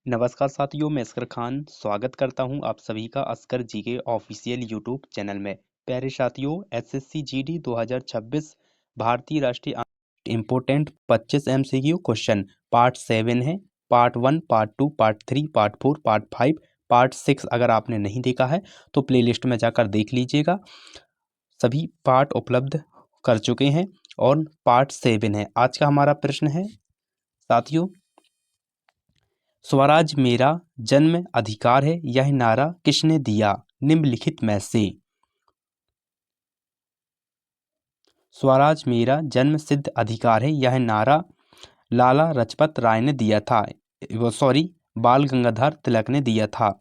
नमस्कार साथियों, मैं असगर खान स्वागत करता हूं आप सभी का असगर जी के ऑफिशियल यूट्यूब चैनल में। प्यारे साथियों, एसएससी जीडी 2026 भारतीय राष्ट्रीय इम्पोर्टेंट 25 एमसीक्यू क्वेश्चन पार्ट 7 है। Part 1, part 2, part 3, part 4, part 5, part 6 अगर आपने नहीं देखा है तो प्लेलिस्ट में जाकर देख लीजिएगा। सभी पार्ट उपलब्ध कर चुके हैं और पार्ट 7 है। आज का हमारा प्रश्न है साथियों, स्वराज मेरा जन्म अधिकार है, यह नारा किसने दिया निम्नलिखित में से। स्वराज मेरा जन्म सिद्ध अधिकार है, यह नारा लाला लाजपत राय ने दिया था। बाल गंगाधर तिलक ने दिया था।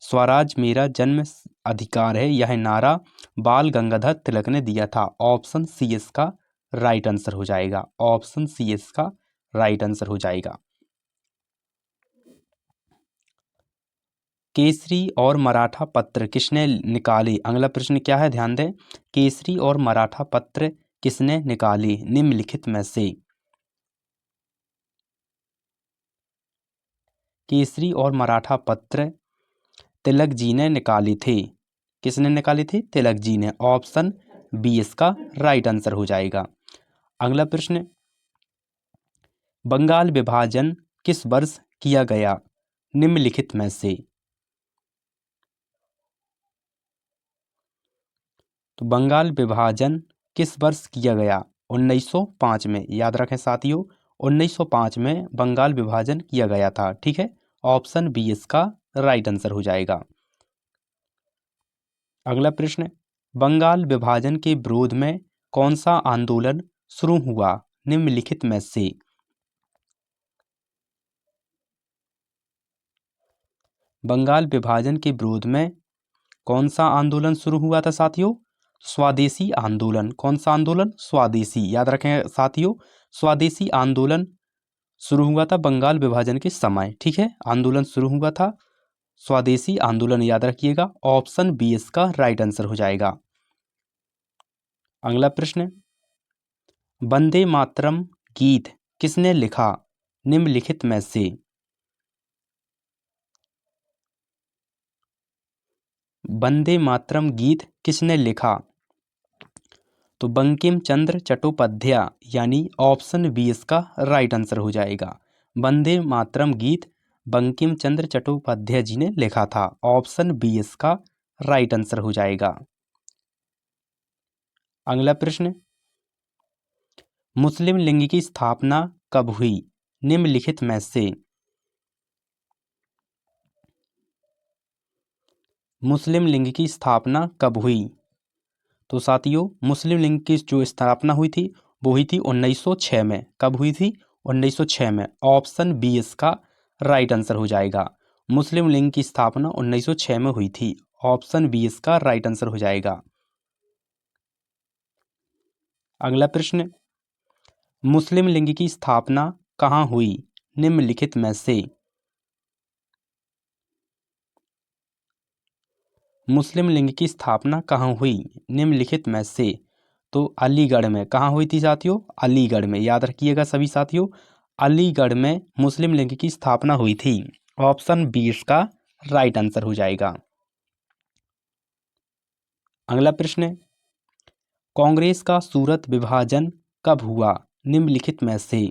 स्वराज मेरा जन्म अधिकार है, यह नारा बाल गंगाधर तिलक ने दिया था। ऑप्शन सी इसका राइट आंसर हो जाएगा। ऑप्शन सी इसका राइट आंसर हो जाएगा। केसरी और मराठा पत्र किसने निकाले। अगला प्रश्न क्या है, ध्यान दें। केसरी और मराठा पत्र किसने निकाले निम्नलिखित में से। केसरी और मराठा पत्र तिलक जी ने निकाले थे। किसने निकाले थे? तिलक जी ने। ऑप्शन बी इसका राइट आंसर हो जाएगा। अगला प्रश्न, बंगाल विभाजन किस वर्ष किया गया निम्नलिखित में से। तो बंगाल विभाजन किस वर्ष किया गया? 1905 में। याद रखें साथियों, 1905 में बंगाल विभाजन किया गया था। ठीक है, ऑप्शन बी इसका राइट आंसर हो जाएगा। अगला प्रश्न, बंगाल विभाजन के विरोध में कौन सा आंदोलन शुरू हुआ निम्नलिखित में से। बंगाल विभाजन के विरोध में कौन सा आंदोलन शुरू हुआ था साथियों? स्वदेशी आंदोलन। कौन सा आंदोलन? स्वदेशी। याद रखें साथियों, स्वदेशी आंदोलन शुरू हुआ था बंगाल विभाजन के समय। ठीक है, आंदोलन शुरू हुआ था स्वदेशी आंदोलन। याद रखिएगा, ऑप्शन बी इसका राइट आंसर हो जाएगा। अगला प्रश्न, वंदे मातरम गीत किसने लिखा निम्नलिखित में से। वंदे मातरम गीत किसने लिखा? तो बंकिम चंद्र चट्टोपाध्याय, यानी ऑप्शन बी इसका राइट आंसर हो जाएगा। वंदे मातरम गीत बंकिम चंद्र चट्टोपाध्याय जी ने लिखा था। ऑप्शन बी इसका राइट आंसर हो जाएगा। अगला प्रश्न, मुस्लिम लीग की स्थापना कब हुई निम्नलिखित में से। मुस्लिम लीग की स्थापना कब हुई? तो साथियों, मुस्लिम लीग की जो स्थापना हुई थी वो हुई थी 1906 में। कब हुई थी? 1906 में। ऑप्शन बी इसका राइट आंसर हो जाएगा। मुस्लिम लीग की स्थापना 1906 में हुई थी। ऑप्शन बी इसका राइट आंसर हो जाएगा। अगला प्रश्न, मुस्लिम लीग की स्थापना कहाँ हुई निम्नलिखित में से। मुस्लिम लीग की स्थापना कहाँ हुई निम्नलिखित में से। तो अलीगढ़ में। कहाँ हुई थी साथियों? अलीगढ़ में। याद रखिएगा सभी साथियों, अलीगढ़ में मुस्लिम लीग की स्थापना हुई थी। ऑप्शन बी इसका राइट आंसर हो जाएगा। अगला प्रश्न, कांग्रेस का सूरत विभाजन कब हुआ निम्नलिखित में से।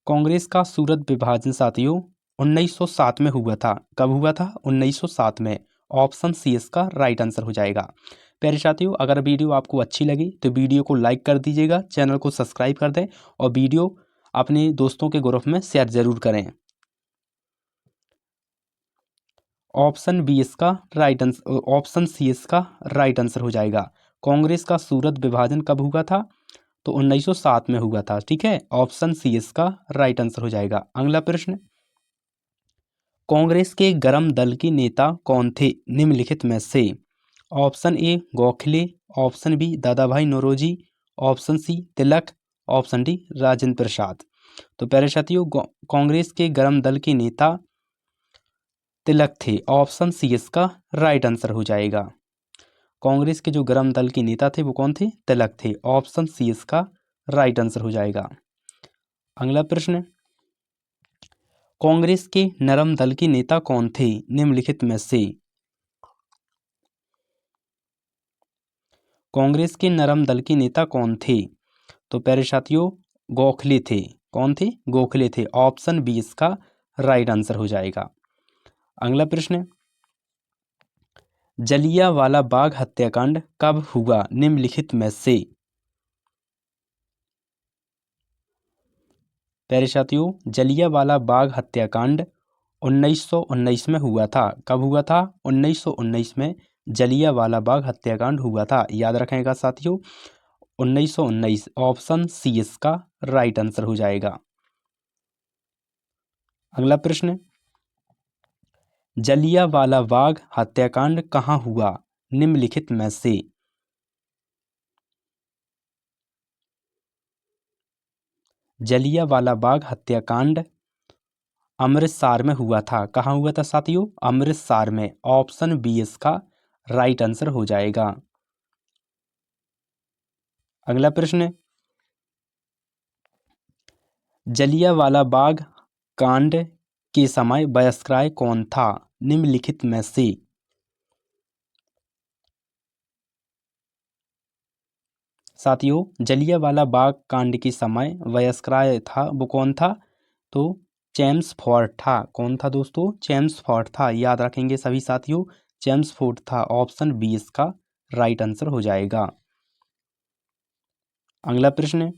कांग्रेस का सूरत विभाजन साथियों 1907 में हुआ था। कब हुआ था? 1907 में। ऑप्शन सी इसका राइट आंसर हो जाएगा। प्यारे साथियों, अगर वीडियो आपको अच्छी लगी तो वीडियो को लाइक कर दीजिएगा, चैनल को सब्सक्राइब कर दें और वीडियो अपने दोस्तों के ग्रुप में शेयर जरूर करें। ऑप्शन बी इसका राइट आंसर, ऑप्शन सी इसका राइट आंसर हो जाएगा। कांग्रेस का सूरत विभाजन कब हुआ था? तो 1907 में हुआ था। ठीक है, ऑप्शन सी इसका राइट आंसर हो जाएगा। अगला प्रश्न, कांग्रेस के गरम दल के नेता कौन थे निम्नलिखित में से। Option A Gokhale, option B Dada Bhai Naoroji, option C Tilak, option D Rajendra Prasad. तो प्यारे साथियों, कांग्रेस के गरम दल के नेता तिलक थे। ऑप्शन सी इसका राइट आंसर हो जाएगा। कांग्रेस के जो गरम दल के नेता थे वो कौन थे? तिलक थे। ऑप्शन सी इसका राइट आंसर हो जाएगा। अगला प्रश्न, कांग्रेस के नरम दल के नेता कौन थे निम्नलिखित में से? कांग्रेस के नरम दल के नेता कौन थे? तो प्यारे साथियों, गोखले थे। कौन थे? गोखले थे। ऑप्शन बी इसका राइट आंसर हो जाएगा। अगला प्रश्न, जलियांवाला बाग हत्याकांड कब हुआ निम्नलिखित में से? प्यारे साथियों, जलियांवाला बाग हत्याकांड 1919 में हुआ था। कब हुआ था? 1919 में जलियांवाला बाग हत्याकांड हुआ था। याद रखेगा साथियों, 1919। ऑप्शन सी इसका राइट आंसर हो जाएगा। अगला प्रश्न, जलियांवाला बाग हत्याकांड कहाँ हुआ निम्नलिखित में से? जलियांवाला बाग हत्याकांड अमृतसर में हुआ था। कहाँ हुआ था साथियों? अमृतसर में। ऑप्शन बी इसका राइट आंसर हो जाएगा। अगला प्रश्न, जलियांवाला बाग कांड के समय बहिष्कार कौन था निम्नलिखित में से? साथियों, जलियांवाला बाग कांड के समय बहिष्कार था, वो कौन था? तो चेम्सफोर्ड था। कौन था दोस्तों? चेम्सफोर्ड था। याद रखेंगे सभी साथियों, चेम्सफोर्ड था। ऑप्शन बी इसका राइट आंसर हो जाएगा। अगला प्रश्न,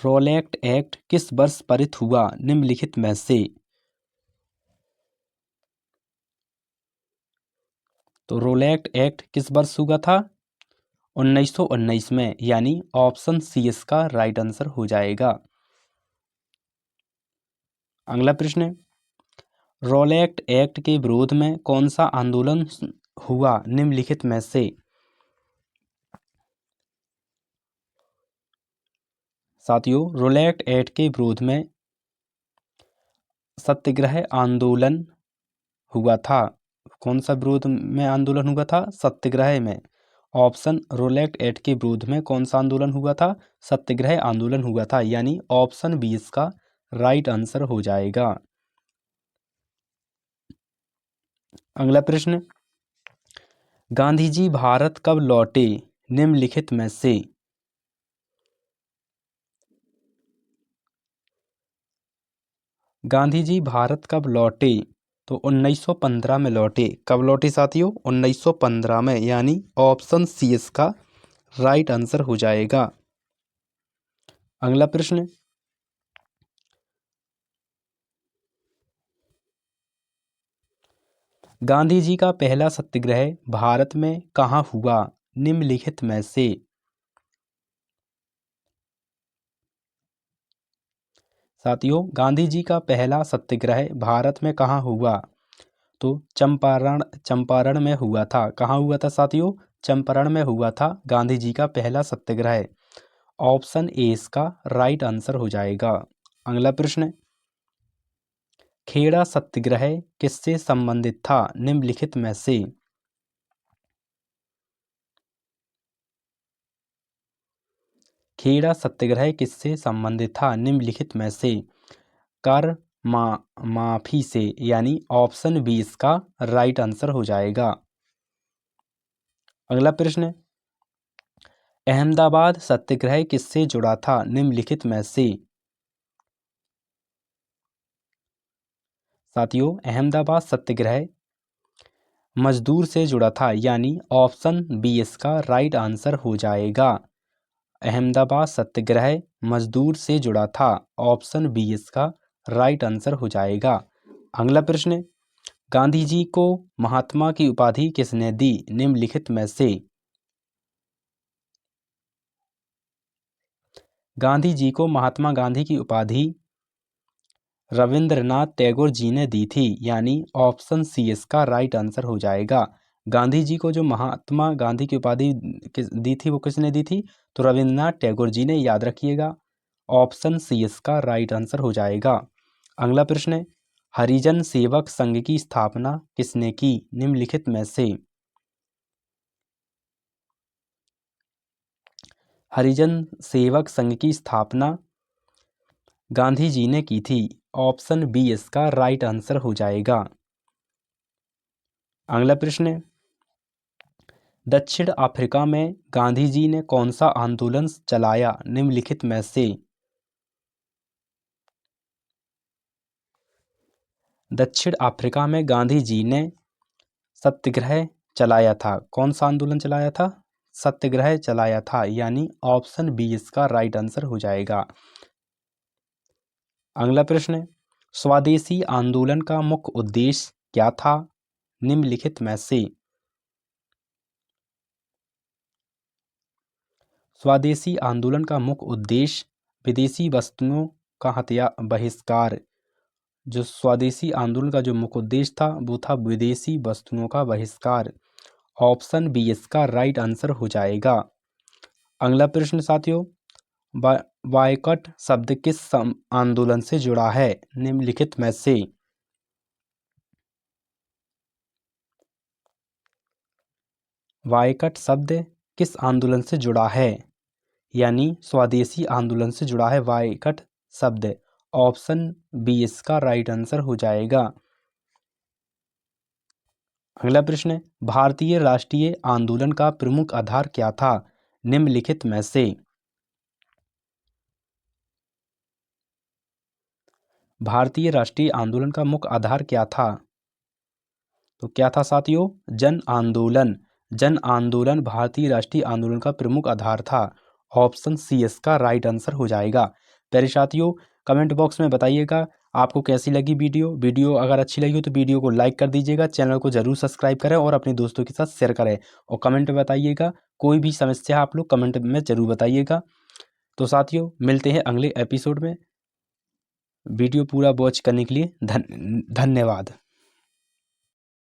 रोलेट एक्ट किस वर्ष पारित हुआ निम्नलिखित में से? तो रोलेट एक्ट किस वर्ष हुआ था? 1919 में, यानी ऑप्शन सी इसका राइट आंसर हो जाएगा। अगला प्रश्न, रोलेट एक्ट के विरोध में कौन सा आंदोलन हुआ निम्नलिखित में से? साथियों, रोलेट एक्ट के विरोध में सत्याग्रह आंदोलन हुआ था। कौन सा विरोध में आंदोलन हुआ था? सत्याग्रह में। ऑप्शन, रोलेट एक्ट के विरोध में कौन सा आंदोलन हुआ था? सत्याग्रह आंदोलन हुआ था, यानी ऑप्शन बी इसका राइट आंसर हो जाएगा। अगला प्रश्न, गांधी जी भारत कब लौटे निम्नलिखित में से? गांधी जी भारत कब लौटे? तो 1915 में लौटे। कब लौटे साथियों? 1915 में, यानी ऑप्शन सी इसका राइट आंसर हो जाएगा। अगला प्रश्न, गांधी जी का पहला सत्याग्रह भारत में कहाँ हुआ निम्नलिखित में से? साथियों, गांधी जी का पहला सत्याग्रह भारत में कहाँ हुआ? तो चंपारण में हुआ था। कहाँ हुआ था साथियों? चंपारण में हुआ था गांधी जी का पहला सत्याग्रह। ऑप्शन ए इसका राइट आंसर हो जाएगा। अगला प्रश्न, खेड़ा सत्याग्रह किससे संबंधित था निम्नलिखित में से? खेड़ा सत्याग्रह किससे संबंधित था निम्नलिखित में से? कर माफी से, यानी ऑप्शन बी इसका राइट आंसर हो जाएगा। अगला प्रश्न, अहमदाबाद सत्याग्रह किससे जुड़ा था निम्नलिखित में से? साथियों, अहमदाबाद सत्याग्रह मजदूर से जुड़ा था, यानी ऑप्शन बी इसका राइट आंसर हो जाएगा। अहमदाबाद सत्याग्रह मजदूर से जुड़ा था। ऑप्शन बी इसका राइट आंसर हो जाएगा। अगला प्रश्न, गांधी जी को महात्मा की उपाधि किसने दी निम्नलिखित में से? गांधी जी को महात्मा गांधी की उपाधि रविंद्रनाथ टैगोर जी ने दी थी, यानी ऑप्शन सी इसका राइट आंसर हो जाएगा। गांधी जी को जो महात्मा गांधी की उपाधि दी थी, वो किसने दी थी? तो रविंद्रनाथ टैगोर जी ने। याद रखिएगा, ऑप्शन सी इसका राइट आंसर हो जाएगा। अगला प्रश्न, हरिजन सेवक संघ की स्थापना किसने की निम्नलिखित में से? हरिजन सेवक संघ की स्थापना गांधी जी ने की थी। ऑप्शन बी इसका राइट आंसर हो जाएगा। अगला प्रश्न, दक्षिण अफ्रीका में गांधी जी ने कौन सा आंदोलन चलाया निम्नलिखित में से? दक्षिण अफ्रीका में गांधी जी ने सत्याग्रह चलाया था। कौन सा आंदोलन चलाया था? सत्याग्रह चलाया था, यानी ऑप्शन बी इसका राइट आंसर हो जाएगा। अगला प्रश्न, स्वदेशी आंदोलन का मुख्य उद्देश्य क्या था निम्नलिखित में से? स्वदेशी आंदोलन का मुख्य उद्देश्य विदेशी वस्तुओं का बहिष्कार। जो स्वदेशी आंदोलन का जो मुख्य उद्देश्य था वो था विदेशी वस्तुओं का बहिष्कार। ऑप्शन बी इसका राइट आंसर हो जाएगा। अगला प्रश्न साथियों, बायकॉट शब्द किस आंदोलन से जुड़ा है निम्नलिखित में से? बायकॉट शब्द किस आंदोलन से जुड़ा है, यानी स्वदेशी आंदोलन से जुड़ा है बायकॉट शब्द। ऑप्शन बी इसका राइट आंसर हो जाएगा। अगला प्रश्न, भारतीय राष्ट्रीय आंदोलन का प्रमुख आधार क्या था निम्नलिखित में से? भारतीय राष्ट्रीय आंदोलन का मुख्य आधार क्या था? तो क्या था साथियों? जन आंदोलन। जन आंदोलन भारतीय राष्ट्रीय आंदोलन का प्रमुख आधार था। ऑप्शन सी इसका राइट आंसर हो जाएगा। प्यारे साथियों, कमेंट बॉक्स में बताइएगा आपको कैसी लगी वीडियो अगर अच्छी लगी हो तो वीडियो को लाइक कर दीजिएगा, चैनल को जरूर सब्सक्राइब करें और अपने दोस्तों के साथ शेयर करें और कमेंट में बताइएगा। कोई भी समस्या आप लोग कमेंट में जरूर बताइएगा। तो साथियों, मिलते हैं अगले एपिसोड में। वीडियो पूरा वॉच करने के लिए धन्यवाद।